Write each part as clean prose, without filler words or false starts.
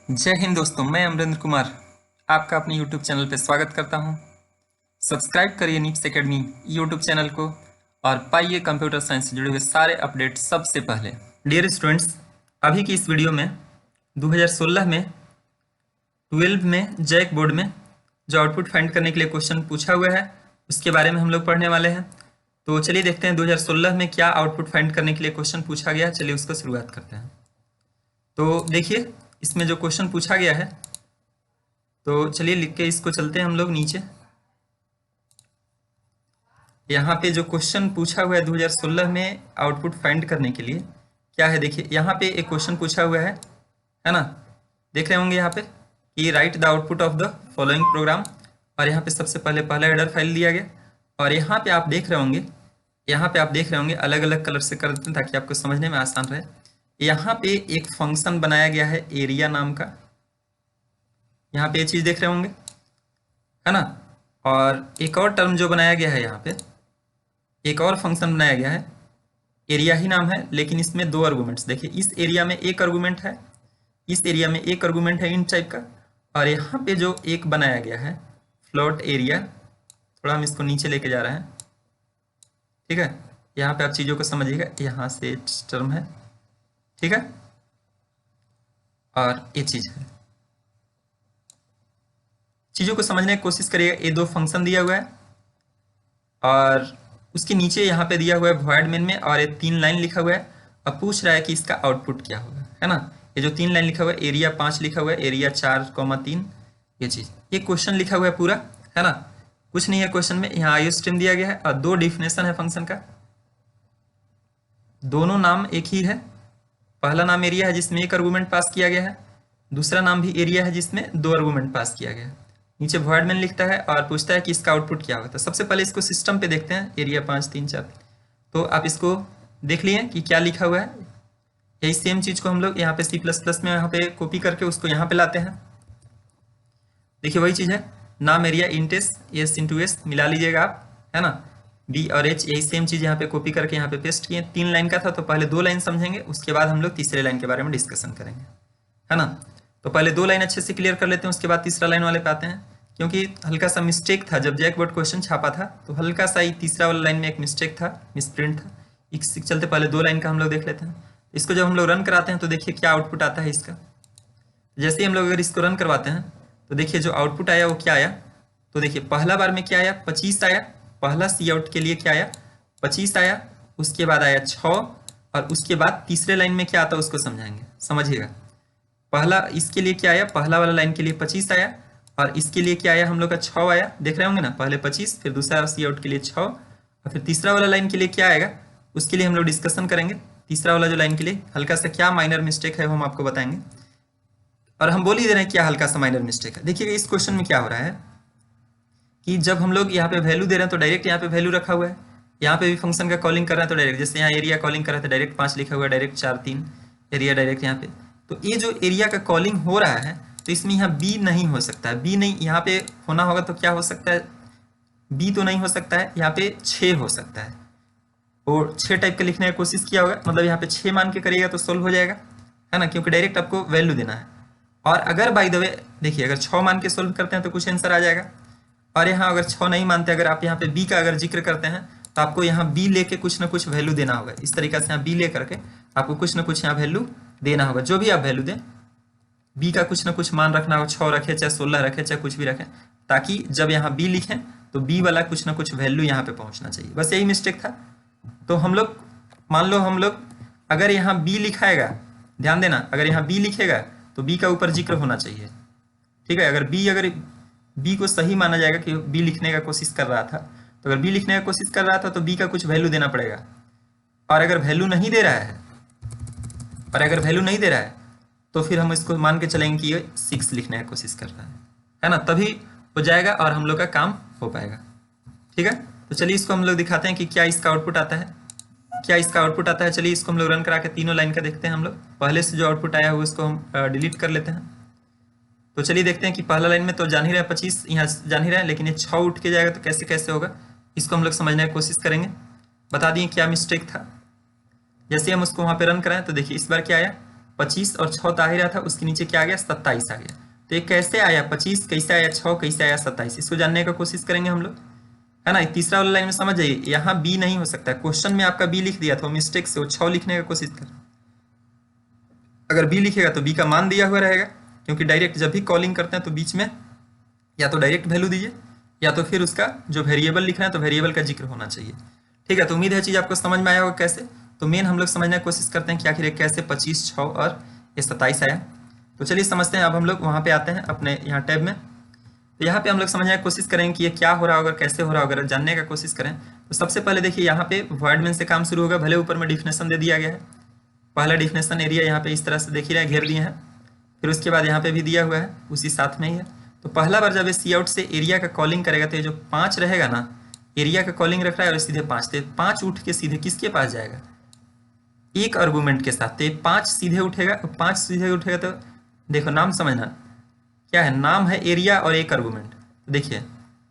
जय हिंद दोस्तों, मैं अमरेंद्र कुमार आपका अपने YouTube चैनल पर स्वागत करता हूं। सब्सक्राइब करिए नीप्स एकेडमी YouTube चैनल को और पाइए कंप्यूटर साइंस से जुड़े हुए सारे अपडेट सबसे पहले। डियर स्टूडेंट्स, अभी की इस वीडियो में 2016 में 12 में जैक बोर्ड में जो आउटपुट फाइंड करने के लिए क्वेश्चन पूछा हुआ है उसके बारे में हम लोग पढ़ने वाले हैं। तो चलिए देखते हैं 2016 में क्या आउटपुट फाइंड करने के लिए क्वेश्चन पूछा गया। चलिए उसको शुरुआत करते हैं। तो देखिए इसमें जो क्वेश्चन पूछा गया है, तो चलिए लिख के इसको चलते हैं हम लोग नीचे। यहाँ पे जो क्वेश्चन पूछा हुआ है 2016 में आउटपुट फाइंड करने के लिए क्या है, देखिए यहाँ पे एक क्वेश्चन पूछा हुआ है ना, देख रहे होंगे यहाँ पे कि right the output of the following programme. और यहाँ पे सबसे पहले पहला हेडर फाइल दिया गया और यहाँ पे आप देख रहे होंगे अलग अलग कलर से कर देते हैं ताकि आपको समझने में आसान रहे। यहाँ पे एक फंक्शन बनाया गया है एरिया नाम का, यहाँ पे ये चीज देख रहे होंगे है ना। और एक और टर्म जो बनाया गया है, यहाँ पे एक और फंक्शन बनाया गया है, एरिया ही नाम है, लेकिन इसमें दो आर्गुमेंट्स। देखिए इस एरिया में एक आर्गुमेंट है, इस एरिया में एक आर्गुमेंट है इंट टाइप का, और यहाँ पे जो एक बनाया गया है फ्लोट एरिया, थोड़ा हम इसको नीचे लेके जा रहे हैं, ठीक है। यहाँ पे आप चीजों को समझिएगा, यहाँ से टर्म है, ठीक है, और ये चीज है। चीजों को समझने की कोशिश करिएगा। ये दो फंक्शन दिया हुआ है और उसके नीचे यहाँ पे दिया हुआ है वॉइड मेन में, और ये 3 लाइन लिखा हुआ है। अब पूछ रहा है कि इसका आउटपुट क्या होगा, है ना। ये जो 3 लाइन लिखा हुआ है, एरिया 5 लिखा हुआ है, एरिया 4,3, ये चीज, ये क्वेश्चन लिखा हुआ है पूरा, है ना। कुछ नहीं है क्वेश्चन में, यहाँ आईओ स्ट्रीम दिया गया है और 2 डिफिनेशन है फंक्शन का, दोनों नाम एक ही है। पहला नाम एरिया है जिसमें एक आर्गुमेंट पास किया गया है, दूसरा नाम भी एरिया है जिसमें 2 आर्गुमेंट पास किया गया है। नीचे वॉइड मेन लिखता है और पूछता है कि इसका आउटपुट क्या होगा। तो सबसे पहले इसको सिस्टम पे देखते हैं, एरिया 5, 3, 4। तो आप इसको देख लिए कि क्या लिखा हुआ है। यही सेम चीज को हम लोग यहाँ पे C++ में यहाँ पे कॉपी करके उसको यहाँ पे लाते हैं। देखिए वही चीज है, नाम area int S into S मिला लीजिएगा आप, है ना। बी और एच, यही सेम चीज यहाँ पे कॉपी करके यहाँ पे पेस्ट किए। 3 लाइन का था तो पहले 2 लाइन समझेंगे, उसके बाद हम लोग तीसरे लाइन के बारे में डिस्कशन करेंगे, है ना। तो पहले 2 लाइन अच्छे से क्लियर कर लेते हैं, उसके बाद तीसरा लाइन वाले पे आते हैं। क्योंकि हल्का सा मिस्टेक था जब जैक बोर्ड क्वेश्चन छापा था, तो हल्का सा ही तीसरा वाला लाइन में एक मिस्टेक था, मिसप्रिंट था। इसके चलते पहले 2 लाइन का हम लोग देख लेते हैं। इसको जब हम लोग रन कराते हैं तो देखिए क्या आउटपुट आता है इसका। जैसे ही हम लोग अगर इसको रन करवाते हैं तो देखिए जो आउटपुट आया वो क्या आया। तो देखिए पहला बार में क्या आया, 25 आया। पहला सी आउट के लिए क्या आया, 25 आया। उसके बाद आया 6, और उसके बाद तीसरे लाइन में क्या आता है उसको समझाएंगे, समझिएगा। पहला इसके लिए क्या आया, पहला वाला लाइन के लिए 25 आया, और इसके लिए क्या आया हम लोग का 6 आया, देख रहे होंगे ना। पहले 25, फिर दूसरा सी आउट के लिए 6, और फिर तीसरा वाला लाइन के लिए क्या आएगा उसके लिए हम लोग डिस्कशन करेंगे। तीसरा वाला जो लाइन के लिए हल्का सा क्या माइनर मिस्टेक है वो हम आपको बताएंगे, और हम बोल ही दे रहे हैं क्या हल्का सा माइनर मिस्टेक है। देखिए इस क्वेश्चन में क्या हो रहा है कि जब हम लोग यहाँ पे वैल्यू दे रहे हैं तो डायरेक्ट यहाँ पे वैल्यू रखा हुआ है, यहाँ पे भी फंक्शन का कॉलिंग कर रहा है तो डायरेक्ट, जैसे यहाँ एरिया कॉलिंग कर रहा था डायरेक्ट 5 लिखा हुआ है, डायरेक्ट 4, 3 एरिया डायरेक्ट यहाँ पे। तो ये जो एरिया का कॉलिंग हो रहा है तो इसमें यहाँ बी नहीं हो सकता है, बी नहीं यहाँ पे होना होगा तो क्या हो सकता है, बी तो नहीं हो सकता है, यहाँ पे 6 हो सकता है। और 6 टाइप का लिखने की कोशिश किया होगा, मतलब यहाँ पे 6 मान के करिएगा तो सोल्व हो जाएगा, है ना, क्योंकि डायरेक्ट आपको वैल्यू देना है। और अगर बाय द वे देखिए अगर 6 मान के सोल्व करते हैं तो कुछ आंसर आ जाएगा, और यहाँ अगर 6 नहीं मानते, अगर आप यहाँ पे बी का अगर जिक्र करते हैं तो आपको यहाँ बी लेके कुछ ना कुछ वैल्यू देना होगा। इस तरीके से यहाँ बी ले करके आपको कुछ ना कुछ यहाँ वैल्यू देना होगा, जो भी आप वैल्यू दें बी का कुछ ना कुछ मान रखना होगा, 6 रखे चाहे 16 रखे चाहे कुछ भी रखें, ताकि जब यहाँ बी लिखें तो बी वाला कुछ ना कुछ वैल्यू यहाँ पे पहुंचना चाहिए। बस यही मिस्टेक था। तो हम लोग मान लो हम लोग अगर यहाँ बी लिखाएगा, ध्यान देना, अगर यहाँ बी लिखेगा तो बी का ऊपर जिक्र होना चाहिए, ठीक है। अगर बी को सही माना जाएगा कि बी लिखने का कोशिश कर रहा था, तो अगर बी लिखने का कोशिश कर रहा था तो बी का कुछ वैल्यू देना पड़ेगा। और अगर वैल्यू नहीं दे रहा है तो फिर हम इसको मान के चलेंगे कि ये 6 लिखने की कोशिश कर रहा है ना, तभी हो जाएगा और हम लोग का काम हो पाएगा, ठीक है। तो चलिए इसको हम लोग दिखाते हैं कि क्या इसका आउटपुट आता है, चलिए इसको हम लोग रन करा के तीनों लाइन का देखते हैं। हम लोग पहले से जो आउटपुट आया हुआ उसको हम डिलीट कर लेते हैं। तो चलिए देखते हैं कि पहला लाइन में तो जान ही रहे 25 यहाँ जान ही रहे, लेकिन ये 6 उठ के जाएगा तो कैसे कैसे होगा, इसको हम लोग समझने की कोशिश करेंगे। बता दिए क्या मिस्टेक था। जैसे हम उसको वहाँ पे रन कराएं तो देखिए इस बार क्या आया, 25 और 6 तो आ ही रहा था, उसके नीचे क्या आ गया 27 आ गया। तो ये कैसे आया 25, कैसे आया 6, कैसे आया 27, इसको जानने का कोशिश करेंगे हम लोग, है ना। तीसरा वाला लाइन में समझ जाइए, यहाँ बी नहीं हो सकता, क्वेश्चन में आपका बी लिख दिया था, मिस्टेक से वो 6 लिखने का कोशिश कर, अगर बी लिखेगा तो बी का मान दिया हुआ रहेगा, क्योंकि डायरेक्ट जब भी कॉलिंग करते हैं तो बीच में या तो डायरेक्ट वैल्यू दीजिए या तो फिर उसका जो वेरिएबल लिखना है तो वेरिएबल का जिक्र होना चाहिए। ठीक है, तो उम्मीद है चीज़ आपको समझ में आया होगा कैसे। तो मेन हम लोग समझने की कोशिश करते हैं कि आखिर कैसे 25, 6 और ये 27 आया। तो चलिए समझते हैं। अब हम लोग वहाँ पे आते हैं अपने यहाँ टैब में। तो यहाँ पे हम लोग समझने की कोशिश करेंगे कि ये क्या हो रहा होगा, कैसे हो रहा होगा, जानने का कोशिश करें। तो सबसे पहले देखिए यहाँ पे वर्ड मेन से काम शुरू होगा, भले ऊपर में डिफिनेशन दे दिया गया है। पहला डिफिनेशन एरिया यहाँ पे इस तरह से देख ही रहे हैं, घेर दिए हैं। फिर उसके बाद यहाँ पे भी दिया हुआ है, उसी साथ में ही है। तो पहला बार जब ये सी आउट से एरिया का कॉलिंग करेगा तो ये जो 5 रहेगा ना, एरिया का कॉलिंग रख रहा है और सीधे 5, तो 5 उठ के सीधे किसके पास जाएगा, एक आर्गूमेंट के साथ। तो ये 5 सीधे उठेगा, तो 5 सीधे उठेगा तो देखो नाम समझना क्या है, नाम है एरिया और एक आर्गूमेंट। तो देखिए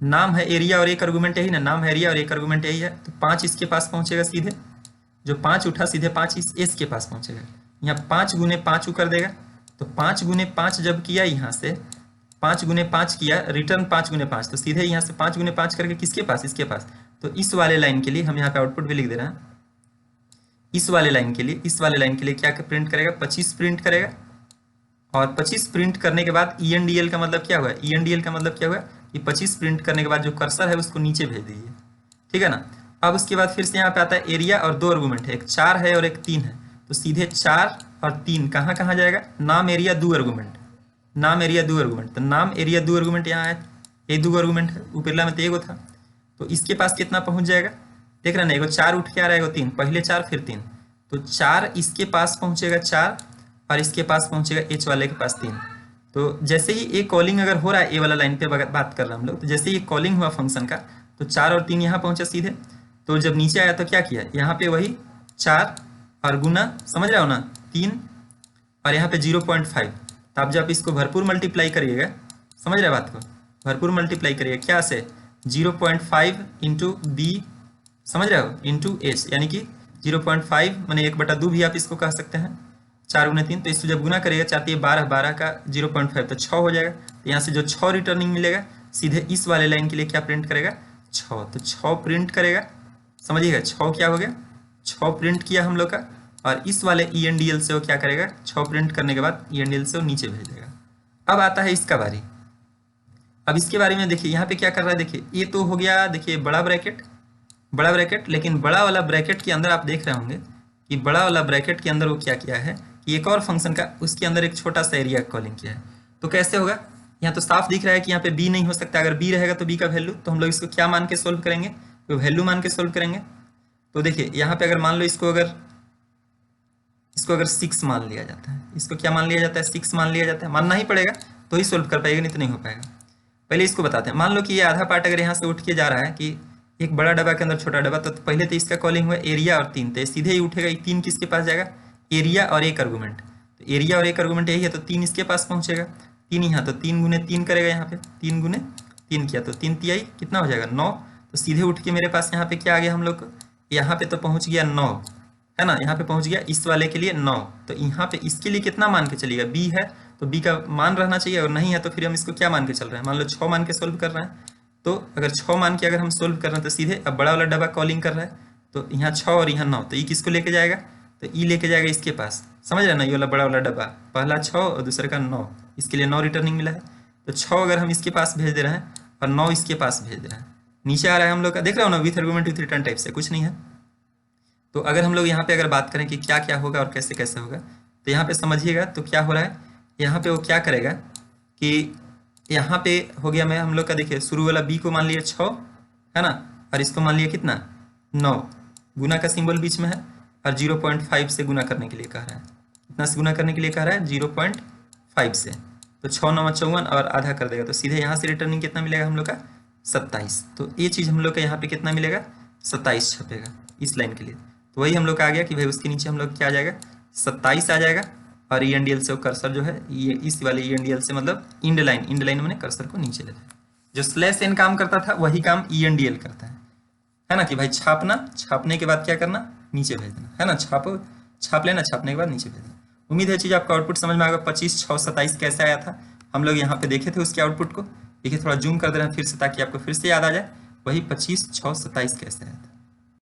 नाम है एरिया और एक आर्गूमेंट यही ना, नाम है एरिया और एक आर्गूमेंट यही है। तो 5 इसके पास पहुंचेगा सीधे, जो 5 उठा सीधे 5 इस एस के पास पहुंचेगा। यहाँ 5 गुने 5 कर देगा, तो 5 गुने 5 जब किया यहाँ से 5 गुने 5 किया, रिटर्न 5 गुने 5, तो सीधे यहाँ से 5 गुने 5 करके किसके पास, इसके पास। तो इस वाले लाइन के लिए हम यहाँ पे आउटपुट भी लिख दे रहे हैं। इस वाले लाइन के लिए क्या प्रिंट करेगा, 25 प्रिंट करेगा। और 25 प्रिंट करने के बाद ENDL का मतलब क्या हुआ, ENDL का मतलब क्या हुआ कि 25 प्रिंट करने के बाद जो कर्सर है उसको नीचे भेज दीजिए, ठीक है ना। अब उसके बाद फिर से यहाँ पे आता है एरिया और 2 आर्गूमेंट है, एक 4 है और एक 3 है। तो सीधे 4 और 3 कहाँ कहाँ जाएगा, नाम एरिया 2 आर्गूमेंट, नाम एरिया 2 आर्गूमेंट। तो नाम एरिया 2 आर्गूमेंट यहाँ है, ये 2 आर्गूमेंट है, ऊपरला में तो एगो था। तो इसके पास कितना पहुँच जाएगा, देख रहे ना, एगो 4 उठ के आ रहा है, एगो 3, पहले 4 फिर 3। तो 4 इसके पास पहुँचेगा 4 और इसके पास पहुँचेगा एच वाले के पास 3। तो जैसे ही ए कॉलिंग अगर हो रहा है, ए वाला लाइन पे बात कर रहे हैं हम लोग, तो जैसे ही कॉलिंग हुआ फंक्शन का तो 4 और 3 यहाँ पहुँचा सीधे। तो जब नीचे आया तो क्या किया, यहाँ पे वही 4 और गुना, समझ रहे हो ना, 3 और यहाँ पे 0.5। तो आप जब इसको भरपूर मल्टीप्लाई करिएगा, समझ रहे बात को, भरपूर मल्टीप्लाई करिएगा क्या से, 0.5 इंटू बी, समझ रहे हो, इंटू एच, यानी कि 0.5 मैंने 1/2 भी आप इसको कह सकते हैं, 4 गुना 3। तो इसको जब गुना करेगा 4 3 12, 12 का 0.5 तो 6 हो जाएगा। तो यहाँ से जो 6 रिटर्निंग मिलेगा सीधे इस वाले लाइन के लिए क्या प्रिंट करेगा, 6। तो 6 प्रिंट करेगा, समझिएगा 6 क्या हो गया, 6 प्रिंट किया हम लोग का। और इस वाले ENDL से वो क्या करेगा, 6 प्रिंट करने के बाद ENDL से वो नीचे भेज देगा। अब आता है इसका बारी। अब इसके बारे में देखिए यहाँ पे क्या कर रहा है, देखिए ये तो हो गया, देखिए बड़ा ब्रैकेट, लेकिन बड़ा वाला ब्रैकेट के अंदर आप देख रहे होंगे कि बड़ा वाला ब्रैकेट के अंदर वो क्या किया है कि एक और फंक्शन का उसके अंदर एक छोटा सा एरिया कॉलिंग किया है। तो कैसे होगा, यहाँ तो साफ दिख रहा है कि यहाँ पे बी नहीं हो सकता, अगर बी रहेगा तो बी का वैल्यू, तो हम लोग इसको क्या मान के सोल्व करेंगे, तो वैल्यू मान के सोल्व करेंगे। तो देखिए यहाँ पे अगर मान लो इसको अगर 6 मान लिया जाता है, इसको क्या मान लिया जाता है, 6 मान लिया जाता है, मानना ही पड़ेगा तो ही सोल्व कर पाएगा, नहीं तो नहीं हो पाएगा। पहले इसको बताते हैं, मान लो कि ये आधा पार्ट अगर यहाँ से उठ के जा रहा है कि एक बड़ा डब्बा के अंदर छोटा डब्बा, तो पहले तो इसका कॉलिंग हुआ एरिया और 3, तो सीधे ही उठेगा, 3 किसके पास जाएगा, एरिया और एक आर्गूमेंट। तो एरिया और एक आर्गूमेंट यही है, तो 3 इसके पास पहुंचेगा, 3 यहाँ, तो 3 गुने 3 करेगा, यहाँ पे 3 गुने 3 किया तो 3 तिहाई कितना हो जाएगा 9। तो सीधे उठ के मेरे पास यहाँ पे क्या आ गया, हम लोग को यहाँ पे तो पहुँच गया 9, है ना, यहाँ पे पहुँच गया इस वाले के लिए 9। तो यहाँ पे इसके लिए कितना मान के चलिएगा, बी है तो बी का मान रहना चाहिए, और नहीं है तो फिर हम इसको क्या मान के चल रहे हैं, मान लो 6 मान के सोल्व कर रहे हैं। तो अगर 6 मान के अगर हम सोल्व कर रहे हैं तो सीधे अब बड़ा वाला डब्बा कॉलिंग कर रहा है, तो यहाँ 6 और यहाँ 9, तो ई किसको लेके जाएगा, तो ई लेके जाएगा इसके पास, समझ रहे ना, ये वाला बड़ा वाला डब्बा, पहला 6 और दूसरे का 9, इसके लिए 9 रिटर्निंग मिला है। तो 6 अगर हम इसके पास भेज दे रहे हैं और 9 इसके पास भेज दे रहे हैं, नीचे आ रहा है हम लोग का, देख रहे हो ना, with argument with return type से कुछ नहीं है। तो अगर हम लोग यहाँ पे अगर बात करें कि क्या क्या होगा और कैसे कैसे होगा, तो यहाँ पे समझिएगा तो क्या हो रहा है, यहाँ पे वो क्या करेगा कि यहाँ पे हो गया मैं हम लोग का, देखिए शुरू वाला बी को मान लिया 6, है ना, और इसको मान लिया कितना 9, गुना का सिंबल बीच में है, और 0.5 से गुना करने के लिए कह रहा है, कितना से गुना करने के लिए कह रहा है 0.5 से। तो 6 9 54 और आधा कर देगा, तो सीधे यहाँ से रिटर्निंग कितना मिलेगा हम लोग का 27। तो ये चीज़ हम लोग का यहाँ पे कितना मिलेगा 27 छपेगा इस लाइन के लिए। तो वही हम लोग का आ गया कि भाई उसके नीचे हम लोग क्या आ जाएगा 27 आ जाएगा, और ENDL से वो कर्सर जो है ये इस वाले ENDL से मतलब इंड लाइन मैंने कर्सर को नीचे ले जाए। जो स्लैश एन काम करता था वही काम ENDL करता है ना, कि भाई छापना, छापने के बाद क्या करना, नीचे भेज देना, है ना, छाप लेना, छापने के बाद नीचे भेज देना। उम्मीद है चीज़ आपका आउटपुट समझ में आएगा। 25, 6, 27 कैसे आया था, हम लोग यहाँ पे देखे थे उसके आउटपुट को। देखिए थोड़ा जूम कर दे रहे हैं फिर से ताकि आपको फिर से याद आ जाए, वही 25, 6, 27 कैसे आया था।